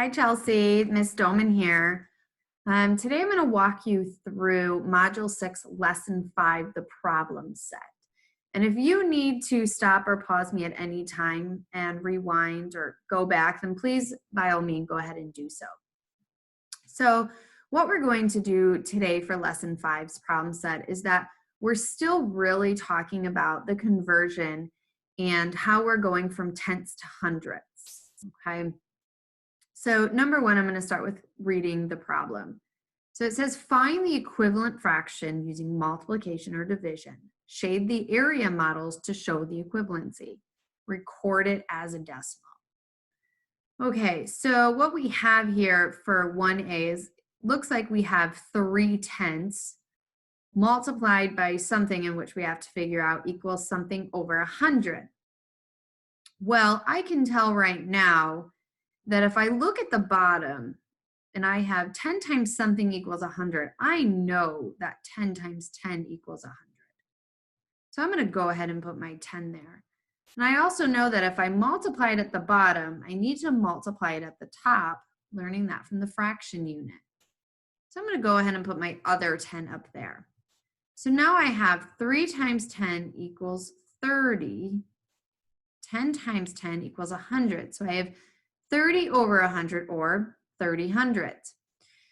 Hi, Chelsea. Miss Doman here. Today I'm going to walk you through Module 6, Lesson 5, the problem set. And if you need to stop or pause me at any time and rewind or go back, then please, by all means, go ahead and do so. So what we're going to do today for Lesson 5's problem set is that we're still really talking about the conversion and how we're going from tenths to hundredths, okay? So number one, I'm going to start with reading the problem. So it says, find the equivalent fraction using multiplication or division. Shade the area models to show the equivalency. Record it as a decimal. Okay, so what we have here for 1A is, looks like we have 3/10 multiplied by something in which we have to figure out equals something over 100. Well, I can tell right now that if I look at the bottom and I have 10 times something equals 100, I know that 10 times 10 equals 100. So I'm going to go ahead and put my 10 there. And I also know that if I multiply it at the bottom, I need to multiply it at the top, learning that from the fraction unit. So I'm going to go ahead and put my other 10 up there. So now I have 3 times 10 equals 30. 10 times 10 equals 100. So I have 30 over 100, or 30 hundredths.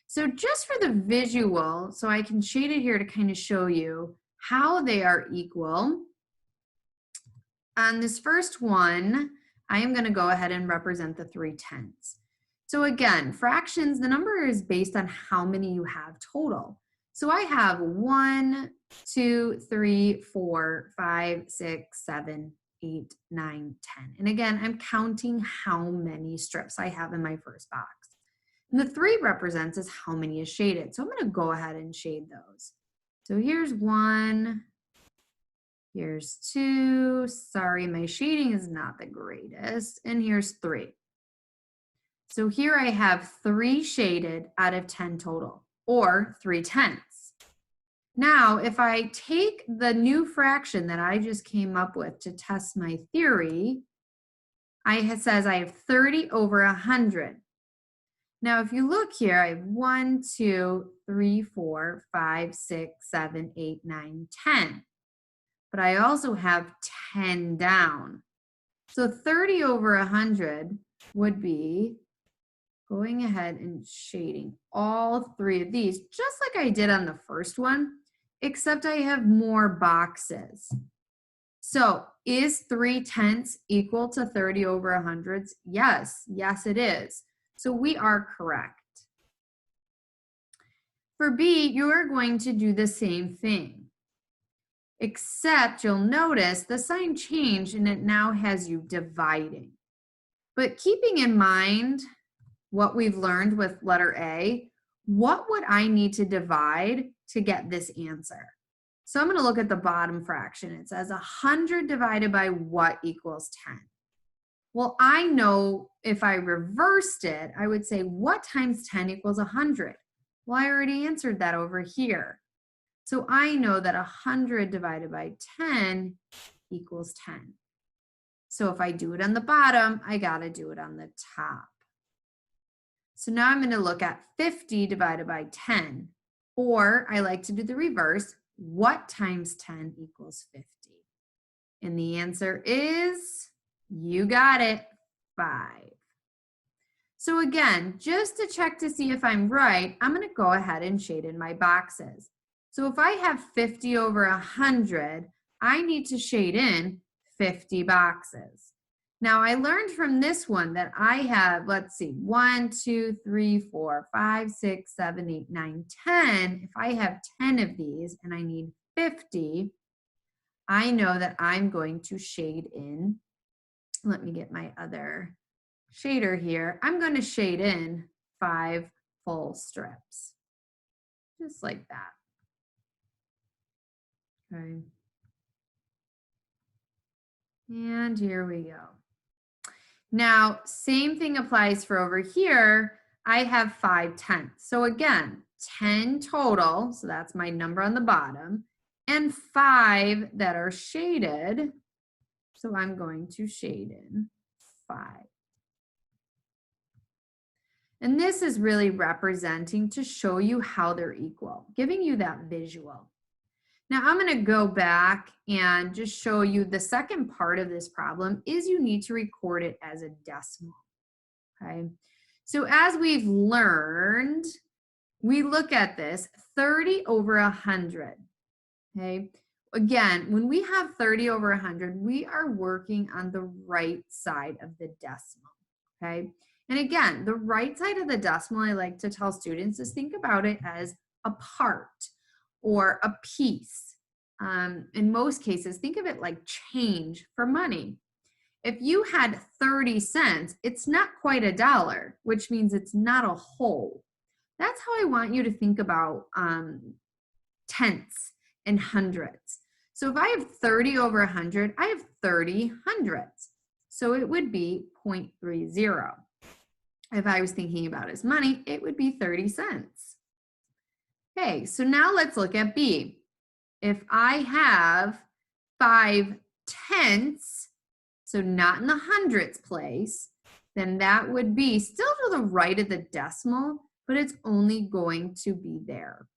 So just for the visual, so I can shade it here to kind of show you how they are equal. On this first one, I am going to go ahead and represent the 3/10. So again, fractions, the number is based on how many you have total. So I have 1, 2, 3, 4, 5, 6, 7, 8, 9, 10. And again, I'm counting how many strips I have in my first box. And the 3 represents is how many is shaded. So I'm going to go ahead and shade those. So here's 1, here's 2. Sorry, my shading is not the greatest. And here's 3. So here I have 3 shaded out of 10 total, or 3/10. Now, if I take the new fraction that I just came up with to test my theory, it says I have 30 over 100. Now, if you look here, I have 1, 2, 3, 4, 5, 6, 7, 8, 9, 10. But I also have 10 down. So 30 over 100 would be going ahead and shading all 3 of these, just like I did on the first one, except I have more boxes. So is 3/10 equal to 30 over 100? Yes, yes it is. So we are correct. For B, you are going to do the same thing, except you'll notice the sign changed and it now has you dividing. But keeping in mind what we've learned with letter A, what would I need to divide to get this answer? So I'm going to look at the bottom fraction. It says 100 divided by what equals 10? Well, I know if I reversed it, I would say what times 10 equals 100? Well, I already answered that over here. So I know that 100 divided by 10 equals 10. So if I do it on the bottom, I got to do it on the top. So now I'm going to look at 50 divided by 10, or I like to do the reverse. What times 10 equals 50? And the answer is, you got it, 5. So again, just to check to see if I'm right, I'm going to go ahead and shade in my boxes. So if I have 50 over 100, I need to shade in 50 boxes. Now, I learned from this one that I have, let's see, 1, 2, 3, 4, 5, 6, 7, 8, 9, 10. If I have 10 of these and I need 50, I know that I'm going to shade in. Let me get my other shader here. I'm going to shade in 5 full strips, just like that. Okay. And here we go. Now, same thing applies for over here. I have 5/10. So again, 10 total, so that's my number on the bottom, and 5 that are shaded. So I'm going to shade in 5. And this is really representing to show you how they're equal, giving you that visual. Now I'm going to go back and just show you the second part of this problem is you need to record it as a decimal. Okay. So as we've learned, we look at this 30 over 100. Okay. Again, when we have 30 over 100, we are working on the right side of the decimal. Okay. And again, the right side of the decimal, I like to tell students, is think about it as a part or a piece. In most cases, think of it like change for money. If you had 30 cents, it's not quite $1, which means it's not a whole. That's how I want you to think about tenths and hundreds. So if I have 30 over 100, I have 30 hundredths. So it would be 0.30. If I was thinking about as money, it would be 30 cents. Okay, so now let's look at B. If I have 5 tenths, so not in the hundredths place, then that would be still to the right of the decimal, but it's only going to be there.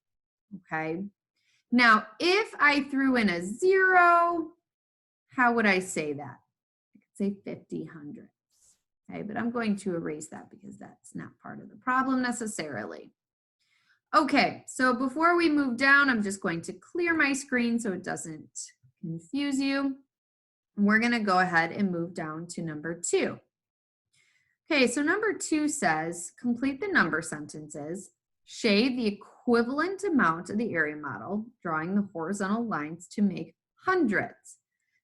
Okay. Now, if I threw in a 0, how would I say that? I could say 50 hundredths. Okay, but I'm going to erase that because that's not part of the problem necessarily. Okay, so before we move down, I'm just going to clear my screen so it doesn't confuse you. We're going to go ahead and move down to number 2. Okay, so number 2 says, complete the number sentences, shade the equivalent amount of the area model, drawing the horizontal lines to make hundredths.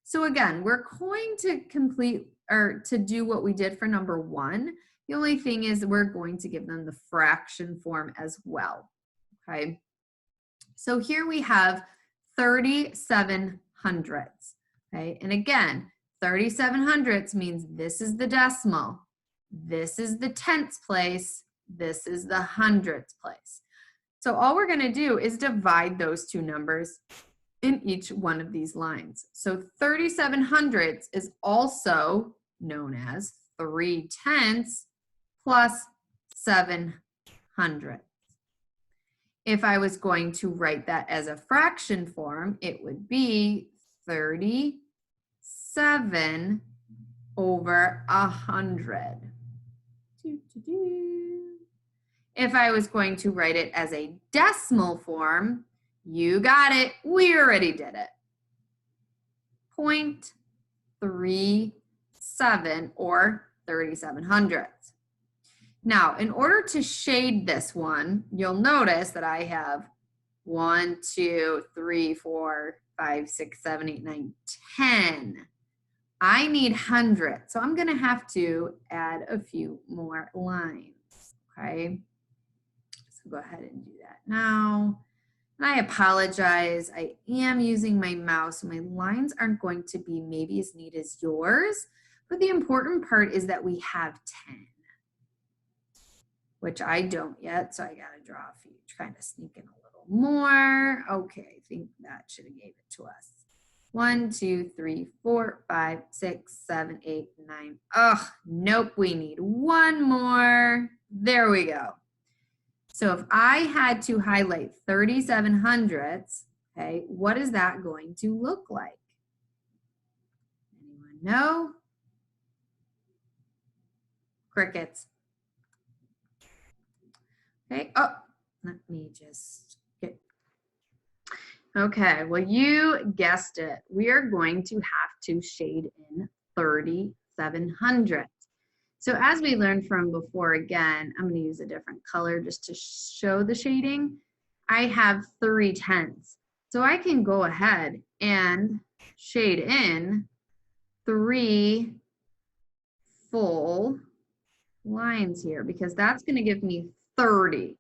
So again, we're going to complete or to do what we did for number 1. The only thing is we're going to give them the fraction form as well. Okay, so here we have 37 hundredths. Okay, and again, 37 hundredths means this is the decimal, this is the tenths place, this is the hundredths place. So all we're going to do is divide those two numbers in each one of these lines. So 37 hundredths is also known as 3 tenths plus 7 hundredths. If I was going to write that as a fraction form, it would be 37 over 100. If I was going to write it as a decimal form, you got it, we already did it. 0.37 or 37 hundredths. Now, in order to shade this one, you'll notice that I have 1, 2, 3, 4, 5, 6, 7, 8, 9, 10. I need hundredths, so I'm going to have to add a few more lines, okay? So go ahead and do that now. And I apologize, I am using my mouse, so my lines aren't going to be maybe as neat as yours, but the important part is that we have 10. Which I don't yet, so I gotta draw a few, trying to sneak in a little more. Okay, I think that should have gave it to us. 1, 2, 3, 4, 5, 6, 7, 8, 9. Oh, nope, we need one more. There we go. So if I had to highlight 37 hundredths, okay, what is that going to look like? Anyone know? Crickets. Okay, oh, let me just get, okay, well, you guessed it. We are going to have to shade in 37 hundredths. So as we learned from before, again, I'm going to use a different color just to show the shading. I have 3 tenths. So I can go ahead and shade in 3 full lines here because that's going to give me 30.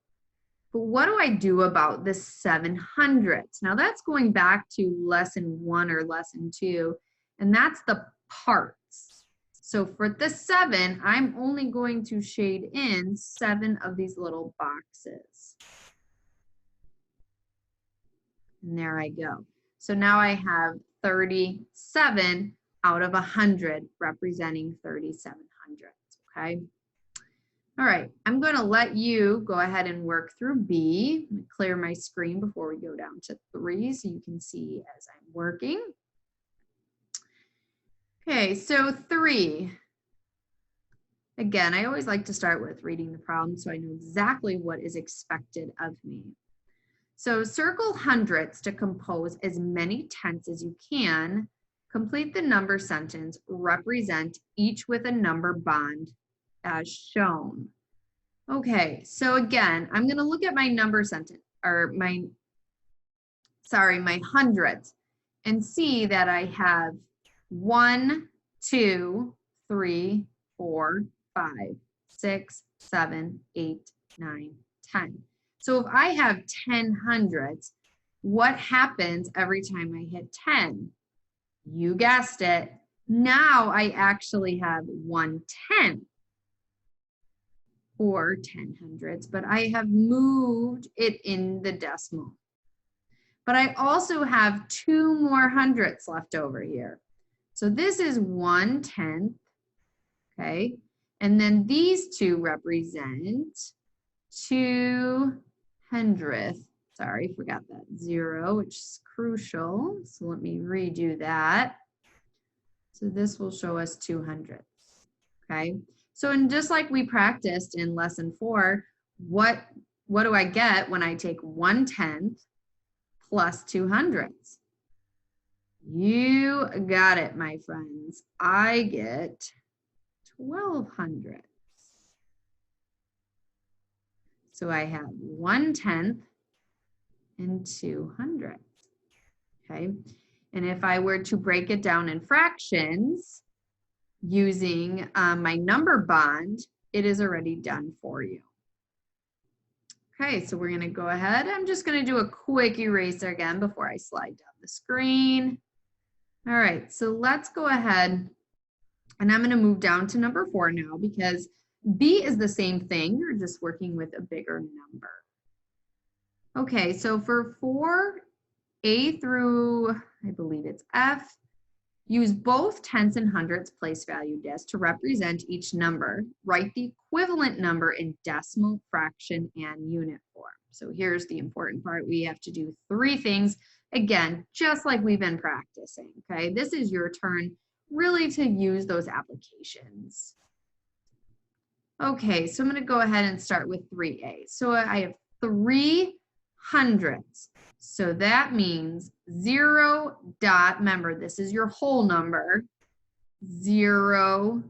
But what do I do about the 7 hundredths? Now that's going back to lesson 1 or lesson 2, and that's the parts. So for the 7, I'm only going to shade in 7 of these little boxes. And there I go. So now I have 37 out of 100 representing 37 hundredths, okay? All right, I'm going to let you go ahead and work through B. I'm going to clear my screen before we go down to 3 so you can see as I'm working. Okay, so 3. Again, I always like to start with reading the problem so I know exactly what is expected of me. So circle hundreds to compose as many tenths as you can. Complete the number sentence, represent each with a number bond as shown. Okay, so again, I'm gonna look at my number sentence, or my hundreds, and see that I have 1, 2, 3, 4, 5, 6, 7, 8, 9, 10. So if I have 10 hundreds, what happens every time I hit 10? You guessed it. Now I actually have 1/10 or 10 hundredths, but I have moved it in the decimal. But I also have 2 more hundredths left over here. So this is 1/10, okay? And then these two represent 2 hundredths. Sorry, forgot that 0, which is crucial. So let me redo that. So this will show us 2 hundredths, okay? So and just like we practiced in lesson 4, what do I get when I take 1/10 plus 2 hundredths? You got it, my friends. I get 12 hundredths. So I have 1/10 and 2 hundredths, okay? And if I were to break it down in fractions using my number bond, it is already done for you. Okay, so we're gonna go ahead. I'm just gonna do a quick eraser again before I slide down the screen. All right, so let's go ahead and I'm gonna move down to number 4 now because B is the same thing, you're just working with a bigger number. Okay, so for 4A through, I believe it's F, use both tenths and hundredths place value discs to represent each number. Write the equivalent number in decimal, fraction, and unit form. So here's the important part. We have to do 3 things. Again, just like we've been practicing, okay? This is your turn really to use those applications. Okay, so I'm gonna go ahead and start with 3A. So I have 3 hundredths. So that means 0 dot, remember this is your whole number, 0,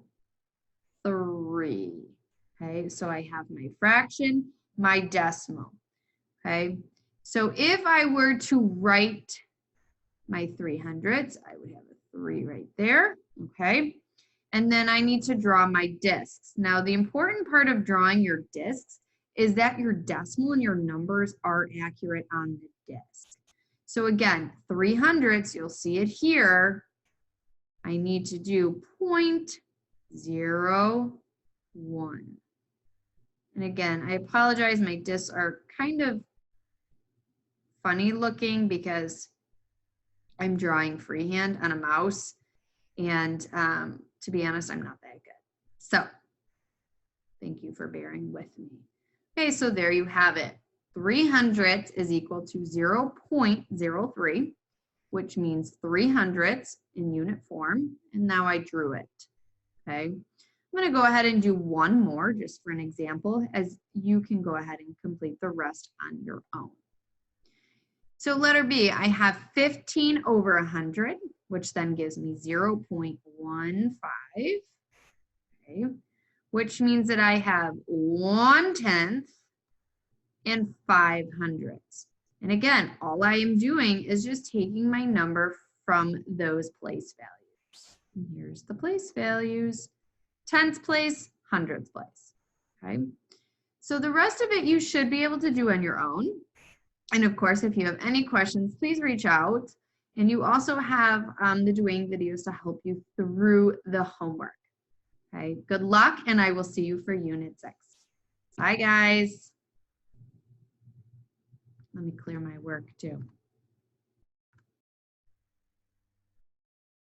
3. Okay, so I have my fraction, my decimal. Okay, so if I were to write my 3 hundredths, I would have a 3 right there. Okay, and then I need to draw my discs. Now the important part of drawing your discs is that your decimal and your numbers are accurate on the disc. So again, 3 hundredths, you'll see it here. I need to do 0.01. And again, I apologize, my discs are kind of funny looking because I'm drawing freehand on a mouse. And to be honest, I'm not that good. So thank you for bearing with me. Okay, so there you have it. 3 hundredths is equal to 0.03, which means 3 hundredths in unit form. And now I drew it, okay? I'm gonna go ahead and do one more just for an example, as you can go ahead and complete the rest on your own. So letter B, I have 15 over 100, which then gives me 0.15, okay? Which means that I have 1/10 and 5 hundredths. And again, all I am doing is just taking my number from those place values. And here's the place values, tenths place, hundredths place, okay? So the rest of it you should be able to do on your own. And of course, if you have any questions, please reach out. And you also have the doing videos to help you through the homework. Okay, good luck, and I will see you for Unit 6. Bye, guys. Let me clear my work too.